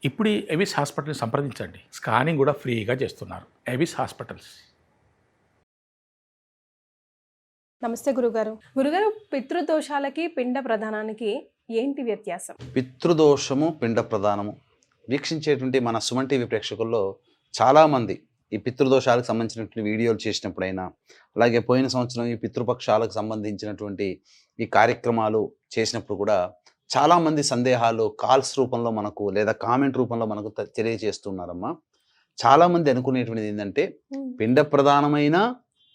ఇప్పుడు ఎవిస్ హాస్పిటల్ని సంప్రదించండి. స్కానింగ్ కూడా ఫ్రీగా చేస్తున్నారు. Avis hospitals. నమస్తే గురుగారు. గురుగారు, పితృదోషాలకి పిండ ప్రధానానికి ఏంటి వ్యత్యాసం? పితృదోషము పిండ ప్రధానము వీక్షించేటువంటి మన సుమన్ టీవీ ప్రేక్షకుల్లో చాలామంది ఈ పితృదోషాలకు సంబంధించినటువంటి వీడియోలు చేసినప్పుడైనా, అలాగే పోయిన సంవత్సరం ఈ పితృపక్షాలకు సంబంధించినటువంటి ఈ కార్యక్రమాలు చేసినప్పుడు కూడా చాలామంది సందేహాలు కాల్స్ రూపంలో మనకు లేదా కామెంట్ రూపంలో మనకు తెలియజేస్తున్నారమ్మా. చాలామంది అనుకునేటువంటిది ఏంటంటే పిండ ప్రధానమైన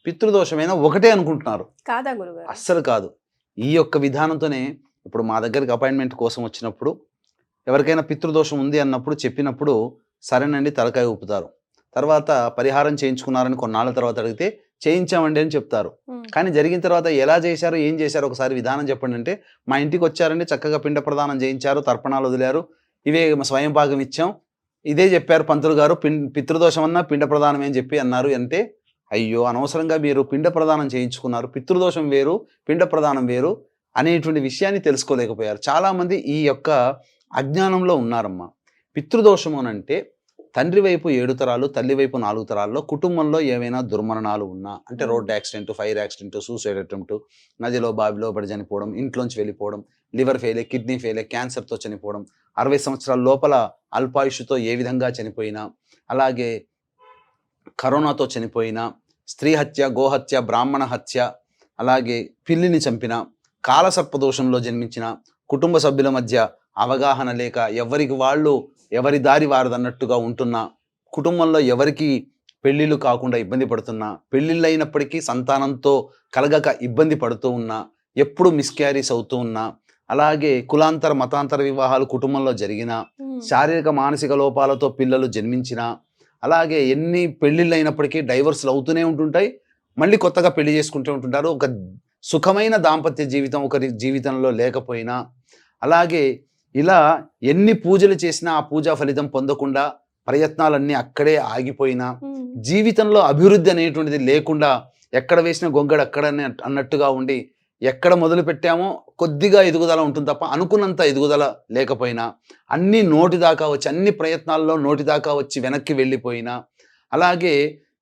పితృదోషమైన ఒకటే అనుకుంటున్నారు. కాదా గురుగారు? అస్సలు కాదు. ఈ యొక్క విధానంతోనే ఇప్పుడు మా దగ్గరికి అపాయింట్మెంట్ కోసం వచ్చినప్పుడు ఎవరికైనా పితృదోషం ఉంది అన్నప్పుడు చెప్పినప్పుడు సరేనండి తలకాయ ఊపుతారు. తర్వాత పరిహారం చేయించుకున్నారని కొన్నాళ్ళ తర్వాత అడిగితే చేయించామండి అని చెప్తారు. కానీ జరిగిన తర్వాత ఎలా చేశారో ఏం చేశారో ఒకసారి విధానం చెప్పండి అంటే, మా ఇంటికి వచ్చారండి, చక్కగా పిండ ప్రదానం చేయించారు, తర్పణాలు వదిలారు, ఇవే స్వయం భాగం ఇచ్చాం, ఇదే చెప్పారు పంతులు గారు, పితృదోషం అన్నా పిండ ప్రదానం అని చెప్పి అన్నారు అంటే, అయ్యో అనవసరంగా మీరు పిండ ప్రదానం చేయించుకున్నారు, పితృదోషం వేరు పిండ ప్రదానం వేరు అనేటువంటి విషయాన్ని తెలుసుకోలేకపోయారు. చాలామంది ఈ యొక్క అజ్ఞానంలో ఉన్నారమ్మా. పితృదోషము అనంటే తండ్రి వైపు 7 తరాలు, తల్లి వైపు 4 తరాల్లో కుటుంబంలో ఏవైనా దుర్మరణాలు ఉన్నా, అంటే road accident, fire accident, suicide attempt, నదిలో బావిలో పడి చనిపోవడం, ఇంట్లోంచి వెళ్ళిపోవడం, లివర్ ఫెయిలే, కిడ్నీ ఫెయిలే, క్యాన్సర్తో చనిపోవడం, 60 సంవత్సరాల లోపల అల్పాయుషుతో ఏ విధంగా చనిపోయినా, అలాగే కరోనాతో చనిపోయినా, స్త్రీ హత్య, గోహత్య, బ్రాహ్మణ హత్య, అలాగే పిల్లిని చంపిన, కాలసర్పదోషంలో జన్మించిన, కుటుంబ సభ్యుల మధ్య అవగాహన లేక ఎవరికి వాళ్ళు ఎవరి దారి వారదన్నట్టుగా ఉంటున్నా, కుటుంబంలో ఎవరికి పెళ్ళిళ్ళు కాకుండా ఇబ్బంది పడుతున్నా, పెళ్ళిళ్ళు అయినప్పటికీ సంతానంతో కలగక ఇబ్బంది పడుతూ ఉన్నా, ఎప్పుడు మిస్క్యారీస్ అవుతూ ఉన్నా, అలాగే కులాంతర మతాంతర వివాహాలు కుటుంబంలో జరిగినా, శారీరక మానసిక లోపాలతో పిల్లలు జన్మించినా, అలాగే ఎన్ని పెళ్ళిళ్ళు అయినప్పటికీ డైవర్స్లు అవుతూనే ఉంటుంటాయి, మళ్ళీ కొత్తగా పెళ్లి చేసుకుంటూ ఉంటుంటారు. ఒక సుఖమైన దాంపత్య జీవితం ఒకరి జీవితంలో లేకపోయినా, అలాగే ఇలా ఎన్ని పూజలు చేసినా ఆ పూజా ఫలితం పొందకుండా ప్రయత్నాలన్నీ అక్కడే ఆగిపోయినా, జీవితంలో అభివృద్ధి అనేటువంటిది లేకుండా ఎక్కడ వేసిన గొంగడు అక్కడనే అన్నట్టుగా ఉండి, ఎక్కడ మొదలు పెట్టామో కొద్దిగా ఎదుగుదల ఉంటుంది తప్ప అనుకున్నంత ఎదుగుదల లేకపోయినా, అన్ని నోటి దాకా వచ్చి, అన్ని ప్రయత్నాల్లో నోటి దాకా వచ్చి వెనక్కి వెళ్ళిపోయినా, అలాగే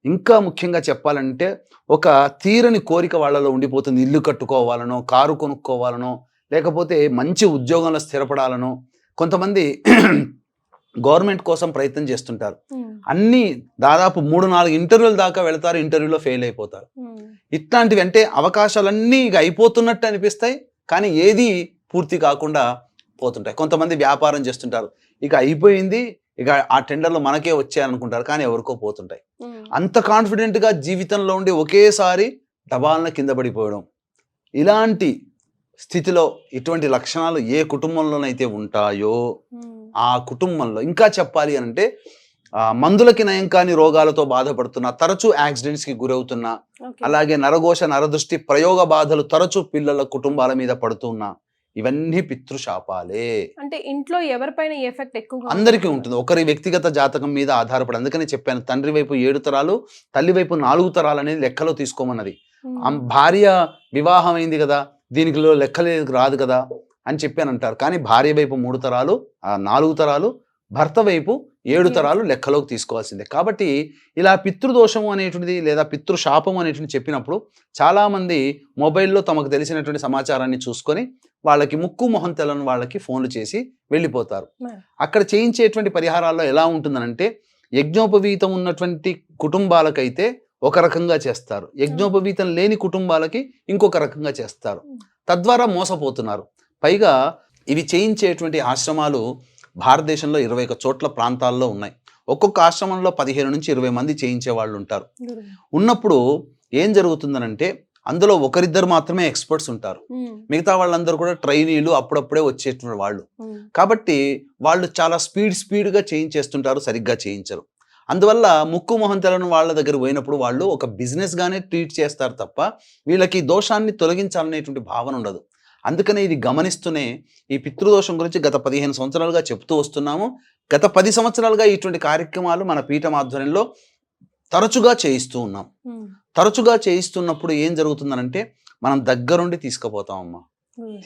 ఇంకా ముఖ్యంగా చెప్పాలంటే ఒక తీరని కోరిక వాళ్ళలో ఉండిపోతుంది. ఇల్లు కట్టుకోవాలనో, కారు కొనుక్కోవాలనో, లేకపోతే మంచి ఉద్యోగంలో స్థిరపడాలనో, కొంతమంది గవర్నమెంట్ కోసం ప్రయత్నం చేస్తుంటారు. అన్ని దాదాపు 3-4 ఇంటర్వ్యూల దాకా వెళతారు, ఇంటర్వ్యూలో ఫెయిల్ అయిపోతారు. ఇట్లాంటివి అంటే అవకాశాలన్నీ ఇక అయిపోతున్నట్టు అనిపిస్తాయి, కానీ ఏది పూర్తి కాకుండా పోతుంటాయి. కొంతమంది వ్యాపారం చేస్తుంటారు, ఇక అయిపోయింది, ఇక ఆ టెండర్లు మనకే వచ్చాయనుకుంటారు, కానీ ఎవరికో పోతుంటాయి. అంత కాన్ఫిడెంట్గా జీవితంలో ఉండి ఒకేసారి డబాలన కింద పడిపోవడం, ఇలాంటి స్థితిలో ఇటువంటి లక్షణాలు ఏ కుటుంబంలోనైతే ఉంటాయో ఆ కుటుంబంలో, ఇంకా చెప్పాలి అంటే మందులకి నయం కాని రోగాలతో బాధపడుతున్నా, తరచూ యాక్సిడెంట్స్కి గురవుతున్నా, అలాగే నరఘోష నరదృష్టి ప్రయోగ బాధలు తరచూ పిల్లల కుటుంబాల మీద పడుతున్నా, ఇవన్నీ పితృశాపాలే. అంటే ఇంట్లో ఎవరిపైన ఎఫెక్ట్ ఎక్కువగా అందరికీ ఉంటుంది, ఒకరి వ్యక్తిగత జాతకం మీద ఆధారపడి. అందుకని చెప్పాను, తండ్రి వైపు 7 తరాలు, తల్లి వైపు 4 తరాలు అనేది లెక్కలో తీసుకోమన్నది. భార్య వివాహం అయింది కదా, దీనికి లెక్కలేదు రాదు కదా అని చెప్పానంటారు. కానీ భార్య వైపు 3 తరాలు, 4 తరాలు, భర్త వైపు 7 తరాలు లెక్కలోకి తీసుకోవాల్సిందే. కాబట్టి ఇలా పితృదోషము అనేటువంటిది లేదా పితృశాపము అనేటువంటి చెప్పినప్పుడు చాలామంది మొబైల్లో తమకు తెలిసినటువంటి సమాచారాన్ని చూసుకొని వాళ్ళకి ముక్కు మొహం తెల్లని వాళ్ళకి ఫోన్లు చేసి వెళ్ళిపోతారు. అక్కడ చేయించేటువంటి పరిహారాల్లో ఎలా ఉంటుందనంటే, యజ్ఞోపవీతం ఉన్నటువంటి కుటుంబాలకైతే ఒక రకంగా చేస్తారు, యజ్ఞోపవీతం లేని కుటుంబాలకి ఇంకొక రకంగా చేస్తారు. తద్వారా మోసపోతున్నారు. పైగా ఇవి చేయించేటువంటి ఆశ్రమాలు భారతదేశంలో 21 చోట్ల ప్రాంతాల్లో ఉన్నాయి. ఒక్కొక్క ఆశ్రమంలో 15-20 మంది చేయించే వాళ్ళు ఉంటారు. ఉన్నప్పుడు ఏం జరుగుతుందనంటే, అందులో ఒకరిద్దరు మాత్రమే ఎక్స్పర్ట్స్ ఉంటారు, మిగతా వాళ్ళందరూ కూడా ట్రైనీలు, అప్పుడప్పుడే వచ్చేటువంటి వాళ్ళు. కాబట్టి వాళ్ళు చాలా స్పీడ్గా చేయించేస్తుంటారు, సరిగ్గా చేయించరు. అందువల్ల ముక్కు మొహం తెలని వాళ్ళ దగ్గర పోయినప్పుడు వాళ్ళు ఒక బిజినెస్ గానే ట్రీట్ చేస్తారు తప్ప వీళ్ళకి దోషాన్ని తొలగించాలనేటువంటి భావన ఉండదు. అందుకనే ఇది గమనిస్తూనే ఈ పితృదోషం గురించి గత 15 సంవత్సరాలుగా చెప్తూ వస్తున్నాము. గత 10 సంవత్సరాలుగా ఇటువంటి కార్యక్రమాలు మన పీఠం ఆధ్వర్యంలో తరచుగా చేయిస్తూ ఉన్నాం. తరచుగా చేయిస్తున్నప్పుడు ఏం జరుగుతుందనంటే, మనం దగ్గరుండి తీసుకుపోతామమ్మా.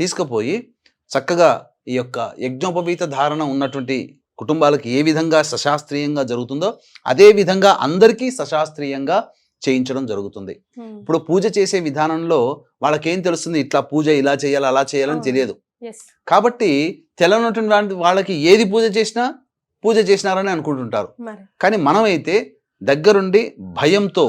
తీసుకుపోయి చక్కగా ఈ యొక్క యజ్ఞోపవీత ధారణ ఉన్నటువంటి కుటుంబాలకు ఏ విధంగా సశాస్త్రీయంగా జరుగుతుందో అదే విధంగా అందరికీ సశాస్త్రీయంగా చేయించడం జరుగుతుంది. ఇప్పుడు పూజ చేసే విధానంలో వాళ్ళకేం తెలుస్తుంది, ఇట్లా పూజ ఇలా చేయాలి అలా చేయాలని తెలియదు. కాబట్టి తెలవనటువంటి వాళ్ళకి ఏది పూజ చేసినారని అనుకుంటుంటారు. కానీ మనమైతే దగ్గరుండి భయంతో,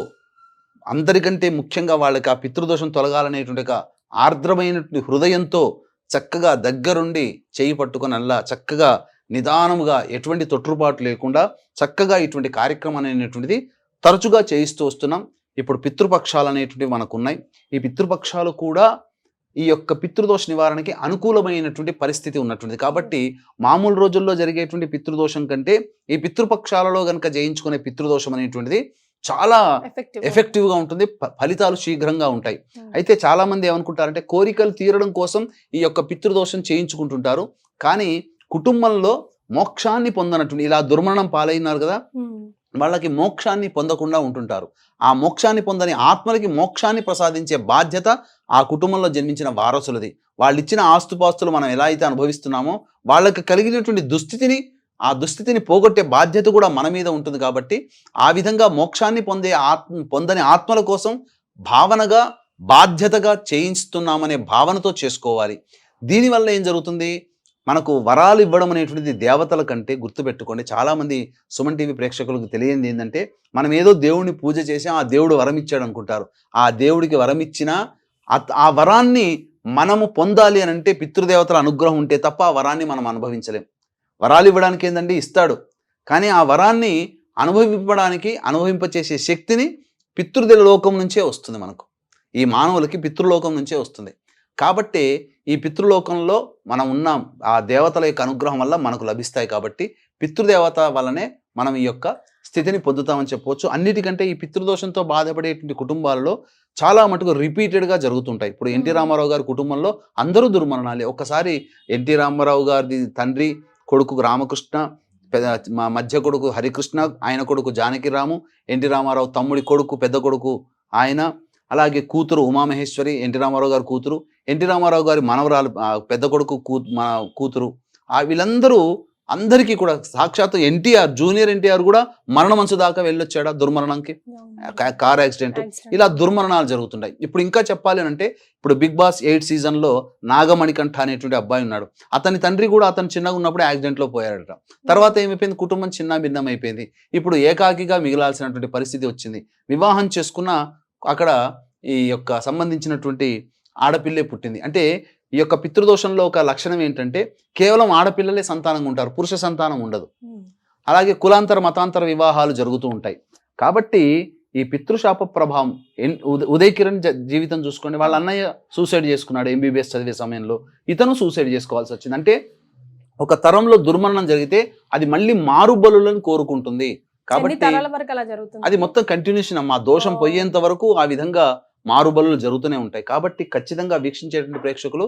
అందరికంటే ముఖ్యంగా వాళ్ళకి ఆ పితృదోషం తొలగాలనేటువంటి ఒక ఆర్ద్రమైనటువంటి హృదయంతో చక్కగా దగ్గరుండి చేయి పట్టుకొని అలా చక్కగా నిదానముగా ఎటువంటి తొట్టుపాటు లేకుండా చక్కగా ఇటువంటి కార్యక్రమం అనేటువంటిది తరచుగా చేయిస్తూ వస్తున్నాం. ఇప్పుడు పితృపక్షాలు అనేటువంటివి మనకు ఉన్నాయి. ఈ పితృపక్షాలు కూడా ఈ యొక్క పితృదోష నివారణకి అనుకూలమైనటువంటి పరిస్థితి ఉన్నటువంటిది. కాబట్టి మామూలు రోజుల్లో జరిగేటువంటి పితృదోషం కంటే ఈ పితృపక్షాలలో కనుక జయించుకునే పితృదోషం అనేటువంటిది చాలా ఎఫెక్టివ్గా ఉంటుంది, ఫలితాలు శీఘ్రంగా ఉంటాయి. అయితే చాలా మంది ఏమనుకుంటారంటే కోరికలు తీరడం కోసం ఈ యొక్క పితృదోషం చేయించుకుంటుంటారు, కానీ కుటుంబంలో మోక్షాన్ని పొందనటువంటి, ఇలా దుర్మరణం పాలైనారు కదా, వాళ్ళకి మోక్షాన్ని పొందకుండా ఉంటుంటారు. ఆ మోక్షాన్ని పొందని ఆత్మలకి మోక్షాన్ని ప్రసాదించే బాధ్యత ఆ కుటుంబంలో జన్మించిన వారసులది. వాళ్ళు ఇచ్చిన ఆస్తుపాస్తులు మనం ఎలా అయితే అనుభవిస్తున్నామో వాళ్ళకి కలిగినటువంటి ఆ దుస్థితిని పోగొట్టే బాధ్యత కూడా మన మీద ఉంటుంది. కాబట్టి ఆ విధంగా మోక్షాన్ని పొందని ఆత్మల కోసం భావనగా బాధ్యతగా చేయిస్తున్నామనే భావనతో చేసుకోవాలి. దీనివల్ల ఏం జరుగుతుంది, మనకు వరాలు ఇవ్వడం అనేటువంటిది దేవతల కంటే, గుర్తుపెట్టుకోండి, చాలామంది సుమన్ టీవీ ప్రేక్షకులకు తెలియంది ఏంటంటే మనం ఏదో దేవుడిని పూజ చేసి ఆ దేవుడు వరం ఇచ్చాడు అనుకుంటారు. ఆ దేవుడికి వరం ఇచ్చినా ఆ వరాన్ని మనము పొందాలి అని అంటే పితృదేవతల అనుగ్రహం ఉంటే తప్ప ఆ వరాన్ని మనం అనుభవించలేం. వరాలు ఇవ్వడానికి ఏంటంటే ఇస్తాడు, కానీ ఆ వరాన్ని అనుభవింపచేసే శక్తిని పితృదేవ లోకం నుంచే వస్తుంది. మనకు ఈ మానవులకి పితృలోకం నుంచే వస్తుంది. కాబట్టి ఈ పితృలోకంలో మనం ఉన్నాం, ఆ దేవతల యొక్క అనుగ్రహం వల్ల మనకు లభిస్తాయి. కాబట్టి పితృదేవత వల్లనే మనం ఈ యొక్క స్థితిని పొందుతామని చెప్పవచ్చు. అన్నిటికంటే ఈ పితృదోషంతో బాధపడేటువంటి కుటుంబాలలో చాలా మటుకు రిపీటెడ్గా జరుగుతుంటాయి. ఇప్పుడు ఎన్టీ రామారావు గారి కుటుంబంలో అందరూ దుర్మరణాలే. ఒక్కసారి ఎన్టీ రామారావు గారి తండ్రి కొడుకు రామకృష్ణ, మధ్య కొడుకు హరికృష్ణ, ఆయన కొడుకు జానకిరాము, ఎన్టీ రామారావు తమ్ముడి కొడుకు పెద్ద కొడుకు ఆయన, అలాగే కూతురు ఉమామహేశ్వరి, ఎన్టీ రామారావు గారి కూతురు, ఎన్టీ రామారావు గారి మనవరాలు పెద్ద కొడుకు కూతురు, వీళ్ళందరూ అందరికీ కూడా సాక్షాత్తు ఎన్టీఆర్, జూనియర్ ఎన్టీఆర్ కూడా మరణమంచు దాకా వెళ్ళొచ్చాడు దుర్మరణంకి, కార్ యాక్సిడెంట్. ఇలా దుర్మరణాలు జరుగుతుంటాయి. ఇప్పుడు ఇంకా చెప్పాలి అంటే ఇప్పుడు బిగ్ బాస్ 8 సీజన్లో నాగమణికంఠ అనేటువంటి అబ్బాయి ఉన్నాడు. అతని తండ్రి కూడా అతను చిన్నగా ఉన్నప్పుడు యాక్సిడెంట్లో పోయాడట. తర్వాత ఏమైపోయింది, కుటుంబం చిన్న భిన్నం అయిపోయింది. ఇప్పుడు ఏకాకిగా మిగిలాల్సినటువంటి పరిస్థితి వచ్చింది. వివాహం చేసుకున్న అక్కడ ఈ యొక్క సంబంధించినటువంటి ఆడపిల్లే పుట్టింది. అంటే ఈ యొక్క పితృదోషంలో ఒక లక్షణం ఏంటంటే కేవలం ఆడపిల్లలే సంతానంగా ఉంటారు, పురుష సంతానం ఉండదు. అలాగే కులాంతర మతాంతర వివాహాలు జరుగుతూ ఉంటాయి. కాబట్టి ఈ పితృశాప ప్రభావం, ఉదయ్ కిరణ్ జీవితం చూసుకోండి, వాళ్ళ అన్నయ్య సూసైడ్ చేసుకున్నాడు MBBS చదివే సమయంలో, ఇతను సూసైడ్ చేసుకోవాల్సి వచ్చింది. అంటే ఒక తరంలో దుర్మరణం జరిగితే అది మళ్ళీ మారుబలులను కోరుకుంటుంది. కాబట్టి అది మొత్తం కంటిన్యూషన్, మా దోషం పోయేంత వరకు ఆ విధంగా మారుబలులు జరుగుతూనే ఉంటాయి. కాబట్టి ఖచ్చితంగా వీక్షించేటువంటి ప్రేక్షకులు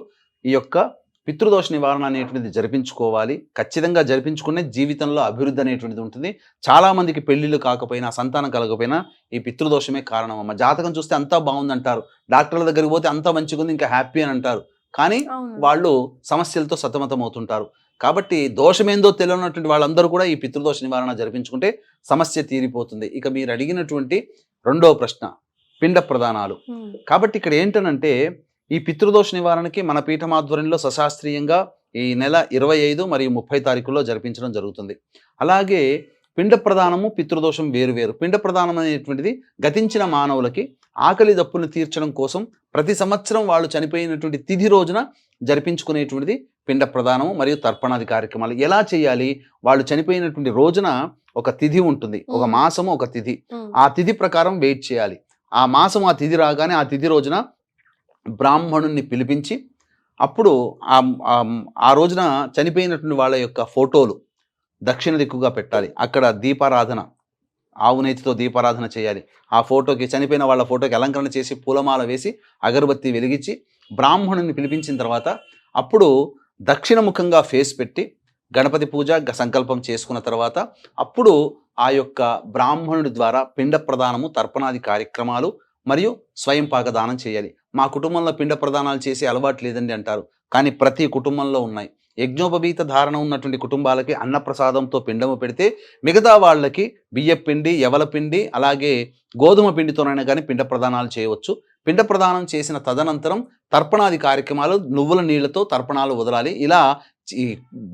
ఈ యొక్క పితృదోష నివారణ అనేటువంటిది జరిపించుకోవాలి. ఖచ్చితంగా జరిపించుకునే జీవితంలో అభివృద్ధి అనేటువంటిది ఉంటుంది. చాలా మందికి పెళ్లిళ్ళు కాకపోయినా, సంతానం కలగకపోయినా ఈ పితృదోషమే కారణం. అమ్మ జాతకం చూస్తే అంతా బాగుందంటారు, డాక్టర్ల దగ్గరికి పోతే అంతా మంచిగా ఉంది, ఇంకా హ్యాపీ అని అంటారు, కానీ వాళ్ళు సమస్యలతో సతమతం అవుతుంటారు. కాబట్టి దోషమేందో తెలియనటువంటి వాళ్ళందరూ కూడా ఈ పితృదోష నివారణ జరిపించుకుంటే సమస్య తీరిపోతుంది. ఇక మీరు అడిగినటువంటి రెండవ ప్రశ్న, పిండ ప్రదానాలు. కాబట్టి ఇక్కడ ఏంటనంటే ఈ పితృదోష నివారణకి మన పీఠం ఆధ్వర్యంలో సశాస్త్రీయంగా ఈ నెల 25 మరియు 30 తారీఖుల్లో జరిపించడం జరుగుతుంది. అలాగే పిండ ప్రదానము, పితృదోషం వేరు. పిండ ప్రదానం అనేటువంటిది గతించిన మానవులకి ఆకలి దప్పులను తీర్చడం కోసం ప్రతి సంవత్సరం వాళ్ళు చనిపోయినటువంటి తిథి రోజున జరిపించుకునేటువంటిది పిండ ప్రదానము మరియు తర్పణాది కార్యక్రమాలు. ఎలా చేయాలి, వాళ్ళు చనిపోయినటువంటి రోజున ఒక తిథి ఉంటుంది, ఒక మాసము ఒక తిథి, ఆ తిథి ప్రకారం వెయిట్ చేయాలి. ఆ మాసం ఆ తిథి రాగానే ఆ తిథి రోజున బ్రాహ్మణుణ్ణి పిలిపించి అప్పుడు ఆ రోజున చనిపోయినటువంటి వాళ్ళ యొక్క ఫోటోలు దక్షిణ దిక్కుగా పెట్టాలి. అక్కడ దీపారాధన, ఆవు నేతితో దీపారాధన చేయాలి. ఆ ఫోటోకి, చనిపోయిన వాళ్ళ ఫోటోకి అలంకరణ చేసి పూలమాల వేసి అగరబత్తి వెలిగించి బ్రాహ్మణుని పిలిపించిన తర్వాత అప్పుడు దక్షిణముఖంగా ఫేస్ పెట్టి గణపతి పూజ సంకల్పం చేసుకున్న తర్వాత అప్పుడు ఆ యొక్క బ్రాహ్మణుడి ద్వారా పిండ ప్రదానము, తర్పణాది కార్యక్రమాలు మరియు స్వయం పాకదానం చేయాలి. మా కుటుంబంలో పిండ ప్రదానాలు చేసే అలవాటు లేదండి అంటారు, కానీ ప్రతి కుటుంబంలో ఉన్నాయి. యజ్ఞోపవీత ధారణ ఉన్నటువంటి కుటుంబాలకి అన్నప్రసాదంతో పిండము పెడితే, మిగతా వాళ్ళకి బియ్య పిండి, యవల పిండి, అలాగే గోధుమ పిండితోనైనా కానీ పిండ ప్రదానాలు చేయవచ్చు. పిండ ప్రదానం చేసిన తదనంతరం తర్పణాది కార్యక్రమాలు, నువ్వుల నీళ్లతో తర్పణాలు వదలాలి. ఇలా ఈ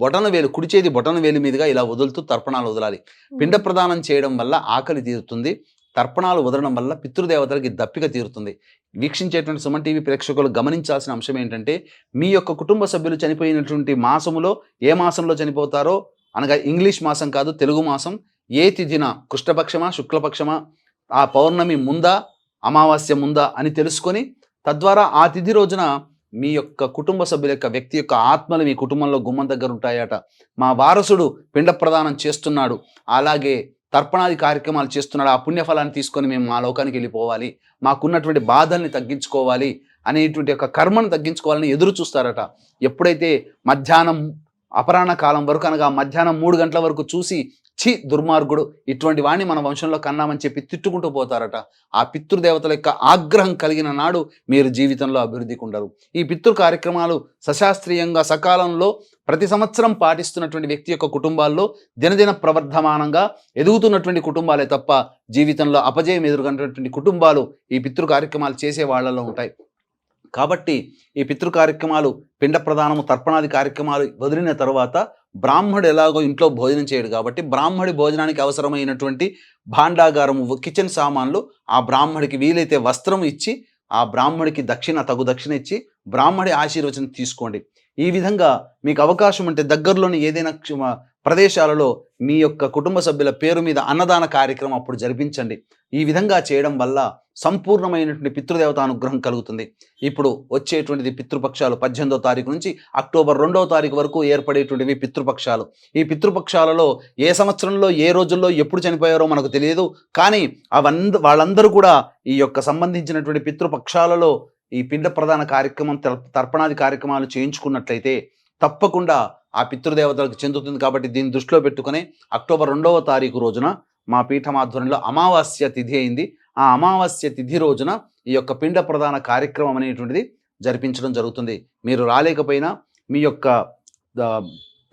బొటన వేలు, కుడి చేతి బొటన వేలు మీదుగా ఇలా వదులుతూ తర్పణాలు వదలాలి. పిండ ప్రదానం చేయడం వల్ల ఆకలి తీరుతుంది. తర్పణాలు వదలడం వల్ల పితృదేవతలకి దప్పిక తీరుతుంది. వీక్షించేటువంటి సుమన్ టీవీ ప్రేక్షకులు గమనించాల్సిన అంశం ఏంటంటే, మీ యొక్క కుటుంబ సభ్యులు చనిపోయినటువంటి మాసములో ఏ మాసంలో చనిపోతారో, అనగా ఇంగ్లీష్ మాసం కాదు, తెలుగు మాసం, ఏ తిథిన, కృష్ణపక్షమా శుక్లపక్షమా, ఆ పౌర్ణమి ముందా అమావాస్య ముందా అని తెలుసుకొని, తద్వారా ఆ తిథి రోజున మీ యొక్క కుటుంబ సభ్యుల యొక్క వ్యక్తి యొక్క ఆత్మలు మీ కుటుంబంలో గుమ్మం దగ్గర ఉంటాయట. మా వారసుడు పిండ ప్రదానం చేస్తున్నాడు, అలాగే తర్పణాది కార్యక్రమాలు చేస్తున్నాడు, ఆ పుణ్యఫలాన్ని తీసుకొని మేము మా లోకానికి వెళ్ళిపోవాలి, మాకున్నటువంటి బాధల్ని తగ్గించుకోవాలి అనేటువంటి యొక్క కర్మను తగ్గించుకోవాలని ఎదురు చూస్తారట. ఎప్పుడైతే మధ్యాహ్నం అపరాహ్న కాలం వరకు, అనగా మధ్యాహ్నం 3 గంటల వరకు చూసి, ఛీ దుర్మార్గుడు, ఇటువంటి వాణ్ణి మన వంశంలో కన్నామని చెప్పి తిట్టుకుంటూ పోతారట. ఆ పితృదేవతల యొక్క ఆగ్రహం కలిగిన నాడు మీరు జీవితంలో అభివృద్ధికి ఉండరు. ఈ పితృ కార్యక్రమాలు సశాస్త్రీయంగా సకాలంలో ప్రతి సంవత్సరం పాటిస్తున్నటువంటి వ్యక్తి యొక్క కుటుంబాల్లో దినదిన ప్రవర్ధమానంగా ఎదుగుతున్నటువంటి కుటుంబాలే తప్ప జీవితంలో అపజయం ఎదుర్కొన్నటువంటి కుటుంబాలు ఈ పితృ కార్యక్రమాలు చేసే వాళ్ళలో ఉంటాయి. కాబట్టి ఈ పితృ కార్యక్రమాలు, పిండ ప్రదానము, తర్పణాది కార్యక్రమాలు వదిలిన తర్వాత బ్రాహ్మడు ఎలాగో ఇంట్లో భోజనం చేయడు కాబట్టి, బ్రాహ్మడి భోజనానికి అవసరమైనటువంటి భాండాగారము, కిచెన్ సామాన్లు ఆ బ్రాహ్మడికి వీలైతే వస్త్రం ఇచ్చి, ఆ బ్రాహ్మడికి తగు దక్షిణ ఇచ్చి బ్రాహ్మడి ఆశీర్వచనం తీసుకోండి. ఈ విధంగా మీకు అవకాశం ఉంటే దగ్గరలోని ఏదైనా ప్రదేశాలలో మీ యొక్క కుటుంబ సభ్యుల పేరు మీద అన్నదాన కార్యక్రమం అప్పుడు జరిపించండి. ఈ విధంగా చేయడం వల్ల సంపూర్ణమైనటువంటి పితృదేవత అనుగ్రహం కలుగుతుంది. ఇప్పుడు వచ్చేటువంటిది పితృపక్షాలు 18వ తారీఖు నుంచి అక్టోబర్ 2వ తారీఖు వరకు ఏర్పడేటువంటివి పితృపక్షాలు. ఈ పితృపక్షాలలో ఏ సంవత్సరంలో, ఏ రోజుల్లో, ఎప్పుడు చనిపోయారో మనకు తెలియదు. కానీ వాళ్ళందరూ కూడా ఈ యొక్క సంబంధించినటువంటి పితృపక్షాలలో ఈ పిండ ప్రదాన కార్యక్రమం, తర్పణాది కార్యక్రమాలు చేయించుకున్నట్లయితే తప్పకుండా ఆ పితృదేవతలకు చెందుతుంది. కాబట్టి దీన్ని దృష్టిలో పెట్టుకుని అక్టోబర్ 2వ తారీఖు రోజున మా పీఠమాధ్వర్యంలో అమావాస్య తిథి అయింది. ఆ అమావాస్య తిథి రోజున ఈ యొక్క పిండ ప్రదాన కార్యక్రమం అనేటువంటిది జరిపించడం జరుగుతుంది. మీరు రాలేకపోయినా మీ యొక్క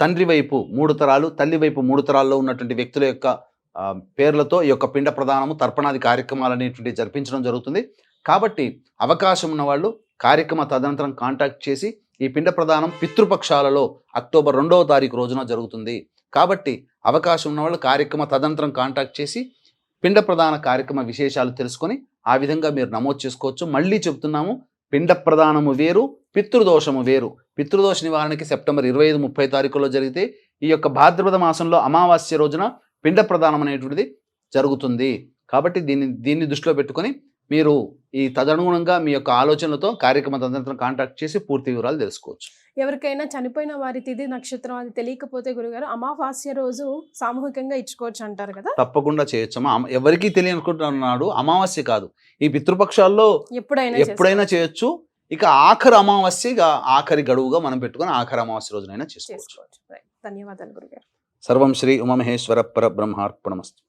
తండ్రి వైపు 3 తరాలు, తల్లి వైపు 3 తరాల్లో ఉన్నటువంటి వ్యక్తుల యొక్క పేర్లతో ఈ యొక్క పిండ ప్రదానము, తర్పణాది కార్యక్రమాలు అనేటువంటివి జరిపించడం జరుగుతుంది. కాబట్టి అవకాశం ఉన్న వాళ్ళు కార్యక్రమ తదనంతరం కాంటాక్ట్ చేసి, ఈ పిండ ప్రదానం పితృపక్షాలలో అక్టోబర్ 2వ తారీఖు రోజున జరుగుతుంది. కాబట్టి అవకాశం ఉన్న వాళ్ళు కార్యక్రమ తదనంతరం కాంటాక్ట్ చేసి పిండ ప్రదాన కార్యక్రమ విశేషాలు తెలుసుకొని ఆ విధంగా మీరు నమోదు చేసుకోవచ్చు. మళ్ళీ చెప్తున్నాము, పిండ ప్రదానము వేరు, పితృదోషము వేరు. పితృదోష నివారణకి సెప్టెంబర్ 25, 30 తారీఖుల్లో జరిగితే, ఈ యొక్క భాద్రపద మాసంలో అమావాస్య రోజున పిండ ప్రదానం అనేటువంటిది జరుగుతుంది. కాబట్టి దీన్ని దృష్టిలో పెట్టుకొని మీరు ఈ తదనుగుణంగా మీ యొక్క ఆలోచనలతో కార్యక్రమ తదనంతరం కాంటాక్ట్ చేసి పూర్తి వివరాలు తెలుసుకోవచ్చు. ఎవరికైనా చనిపోయిన వారి తిథి, నక్షత్రం అది తెలియకపోతే గురుగారు అమావాస్య రోజు సామూహికంగా ఇచ్చుకోవచ్చు అంటారు కదా? తప్పకుండా చేయొచ్చమ్మా. ఎవరికీ తెలియనుకుంటున్నాడు, అమావాస్య కాదు, ఈ పితృపక్షాల్లో ఎప్పుడైనా చేయొచ్చు. ఇక ఆఖరి అమావాస్య, ఆఖరి గడువుగా మనం పెట్టుకొని ఆఖరి అమావాస్య రోజునైనా చేసుకోవచ్చు. ధన్యవాదాలు గురుగారు. సర్వం శ్రీ ఉమామహేశ్వర పరబ్రహ్మార్పణమస్తు.